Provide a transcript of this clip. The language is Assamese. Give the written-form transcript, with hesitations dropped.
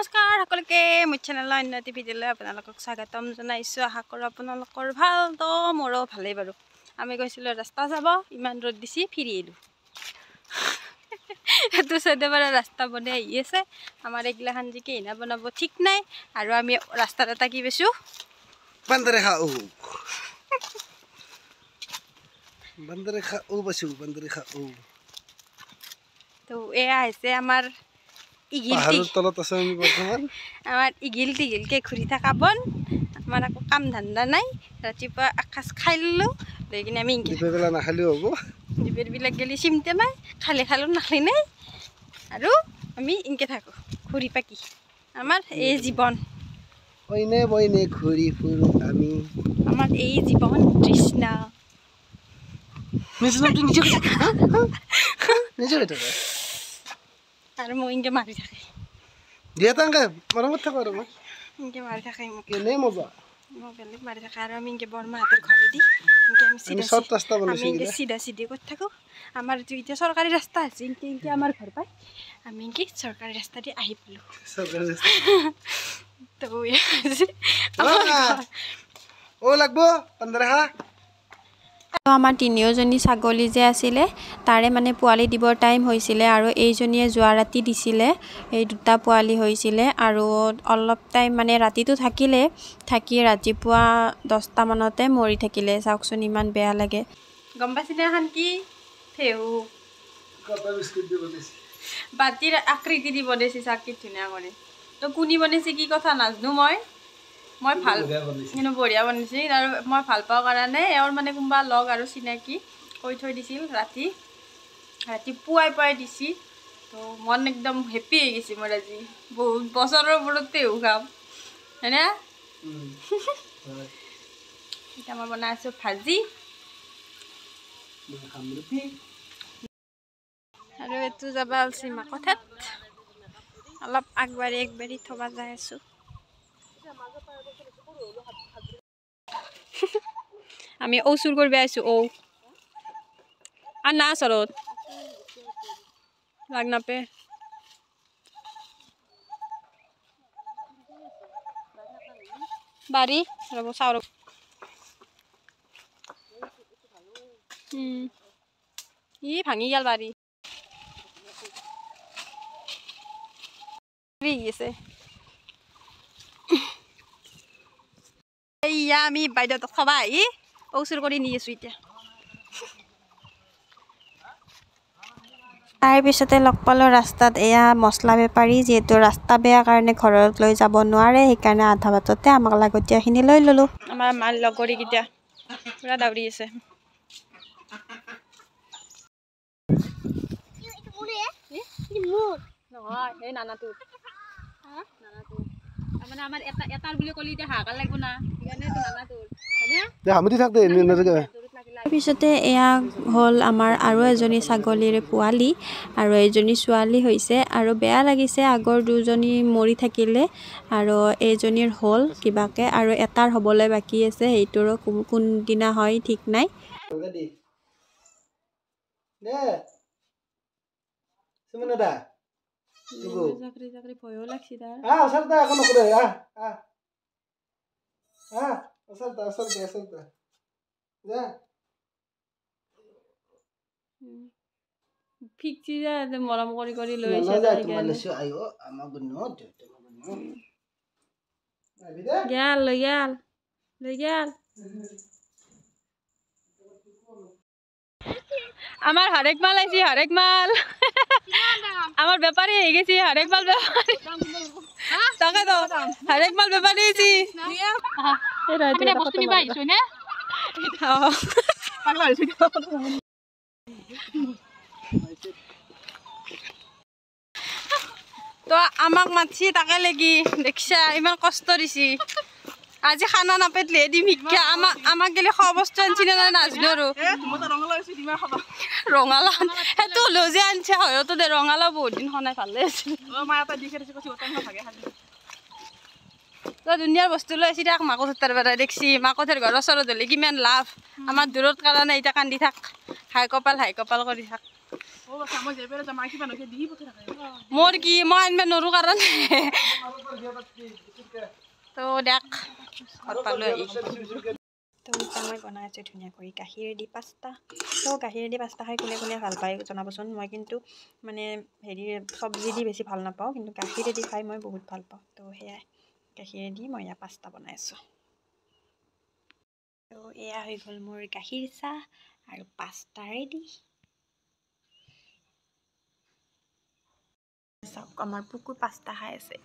নমস্কাৰ সকলোকে মোৰ চেনেলৰ অন্য এটি ভিডিঅ'লৈ আপোনালোকক স্বাগতম জনাইছোঁ। আশা কৰোঁ আপোনালোকৰ ভাল। তো মোৰো ভালেই বাৰু। আমি গৈছিলোঁ ৰাস্তা যাব, ইমান ৰ'দ দিছি, ফিৰি আহিলোঁ। এইটো চাইডে বাৰু ৰাস্তা বনাই আহি আছে। আমাৰ এইগিলাখান যে কেইনা বনাব ঠিক নাই। আৰু আমি ৰাস্তাত এটা কি পাইছোঁ, বান্দৰেখা পাইছোঁ, বান্দৰেখা তো এয়া হৈছে আমাৰ পাহাৰৰ তলত আছে আমি বৰ্তমান। আমাৰ ইগিল টিগিলকে ঘূৰি থকা বন। আমাৰ একো কাম ধান্দা নাই। ৰাতিপুৱা এসাঁজ খাই ল'লোঁ, লৈ কিনে আমি দুপৰবেলা নাখালেও হ'ব। দুপৰবিলাক গেলি চিমতে নাই, খালে খালোঁ নাখালে নাই। আৰু আমি ইনকে থাকোঁ ঘূৰি পাকি। আমাৰ এই জীৱন, অইনে বইনে ঘূৰি ফুৰো আমি। আমাৰ এই জীৱন তৃষ্ণ। আৰু মই ইনকে মাৰি থাকে দিয়া তাংকে মৰমত থাকো আৰু মই ইনকে মাৰি থাকে মোক কেনে মজা মই বেলেগ মাৰি থাকে। আৰু আমি ইনকে বৰমাহঁতৰ ঘৰে দি ইনকে আমি চিধা চিধি কৰি থাকোঁ। আমাৰ এইটো এতিয়া চৰকাৰী ৰাস্তা আছে, ইনকে আমাৰ ঘৰ পায়। আমি ইনকে চৰকাৰী ৰাস্তা দি আহি পালোঁ। তো লাগব বান্দৰেখা। আমাৰ তিনিওজনী ছাগলী যে আছিলে, তাৰে মানে পোৱালি দিবৰ টাইম হৈছিলে। আৰু এইজনীয়ে যোৱা ৰাতি দিছিলে, এই দুটা পোৱালি হৈছিলে। আৰু অলপ টাইম মানে ৰাতিটো থাকিলে, থাকি ৰাতিপুৱা 10টা মানতে মৰি থাকিলে। চাওকচোন ইমান বেয়া লাগে। গম পাইছিলে এখন কি ফেহু বাতিৰ আকৃতি দি বনাইছে, চাকিত ধুনীয়া কৰি। তো কোনে বনাইছে কি কথা নাজানো, মই ভাল কিন্তু বঢ়িয়া বনাইছে। আৰু মই ভাল পাওঁ কাৰণে এওঁৰ মানে কোনোবা লগ আৰু চিনাকি কৈ থৈ দিছিল, ৰাতি পুৱাই দিছি। তো মন একদম হেপী হৈ গৈছে মোৰ আজি। বহুত বছৰৰ মূৰত পেহু খাম, হয়নে? এতিয়া মই বনাই আছোঁ ভাজি। আৰু এইটো যাব ওলছি মাকঠাত, অলপ আগবাঢ়ি থবা যাই আছোঁ। আমি চুৰ কৰিব আহিছোঁ। আৰু না চৰত লাগ নাপে। বাৰী ৰ'ব চাওঁ ৰ'ব। ই ভাঙি গেল বাৰী আছে। এইয়া আমি বাইদেউহঁতক থবা আহি চুৰ কৰি নি আছোঁ এতিয়া। তাৰপিছতে লগ পালোঁ ৰাস্তাত এয়া মছলা বেপাৰী। যিহেতু ৰাস্তা বেয়া কাৰণে ঘৰত লৈ যাব নোৱাৰে, সেইকাৰণে আধা বাটতে আমাক লাগতীয়াখিনি লৈ ল'লোঁ। আমাৰ মাৰ লগৰীকেইটা পূৰা দাউৰি আছে। নহয় এই নানাটোৰ তাৰমানে আমাৰ এটাৰ বুলি ক'লি এতিয়া হাহাকাৰ লাগিব না, সেইকাৰণে নানাটোৰ তাৰপিছতে এয়া হ'ল আমাৰ আৰু এজনী ছাগলীৰ পোৱালি, আৰু এজনী ছোৱালী হৈছে। আৰু বেয়া লাগিছে, আগৰ দুজনী মৰি থাকিলে আৰু এইজনীৰ হ'ল কিবাকে, আৰু এটাৰ হ'বলৈ বাকী আছে। সেইটোৰো কোনদিনা হয় ঠিক নাই। ভয়ো লাগছি তাৰ। ফিক্সি যে মৰম কৰি কৰি লৈ আহিছে। লৈ গেল। আমাৰ হৰেক মাল আহিছে, হৰেক মাল। আমার ব্যাপারী হয়ে গেছি, হরেক মাল ব্যাপারী। তাকে তো হরেক মাল ব্যাপারী হয়েছি। তো আমাক মাতছি তাকে লাগি দেখছা ইমান কষ্ট দিছি। আজি খানা নাপাইলে দিম শিক্ষা। আমাক গেলে খোৱা বস্তু আনছি না নাজনো। আৰু ৰঙালাও সেইটো হলেও যে আনছে হয়তো দে, ৰঙালাও বহুত দিন খনাই ভালে আছিল। তো দুনিয়াৰ বস্তু লৈ আহিছি, তাক মাকোঠাৰ পৰা দেখছি। মাকোঠাৰ ঘৰৰ ওচৰত হ'লে কিমান লাভ, আমাৰ দূৰত কাৰণে এতিয়া কান্দি থাক, হাই কপাল কৰি থাক। মোৰ কি মই আনবা নৰো কাৰণে তো দেখ ঘৰত পালোঁ আহি তো এতিয়া মই বনাই আছোঁ ধুনীয়া কৰি গাখীৰেদি পাস্তা তো গাখীৰেদি পাস্তা খাই কোনে কোনে ভাল পায় জনাবচোন মই কিন্তু মানে হেৰি চব্জি দি বেছি ভাল নাপাওঁ কিন্তু গাখীৰেদি খাই মই বহুত ভাল পাওঁ তো সেয়াই গাখীৰেদি মই এয়া পাস্তা বনাই আছোঁ তো এয়া হৈ গ'ল মোৰ গাখীৰ চাহ আৰু পাস্তা ৰেডি চাওক আমাৰ পুকুৰ পাস্তা খাই আছে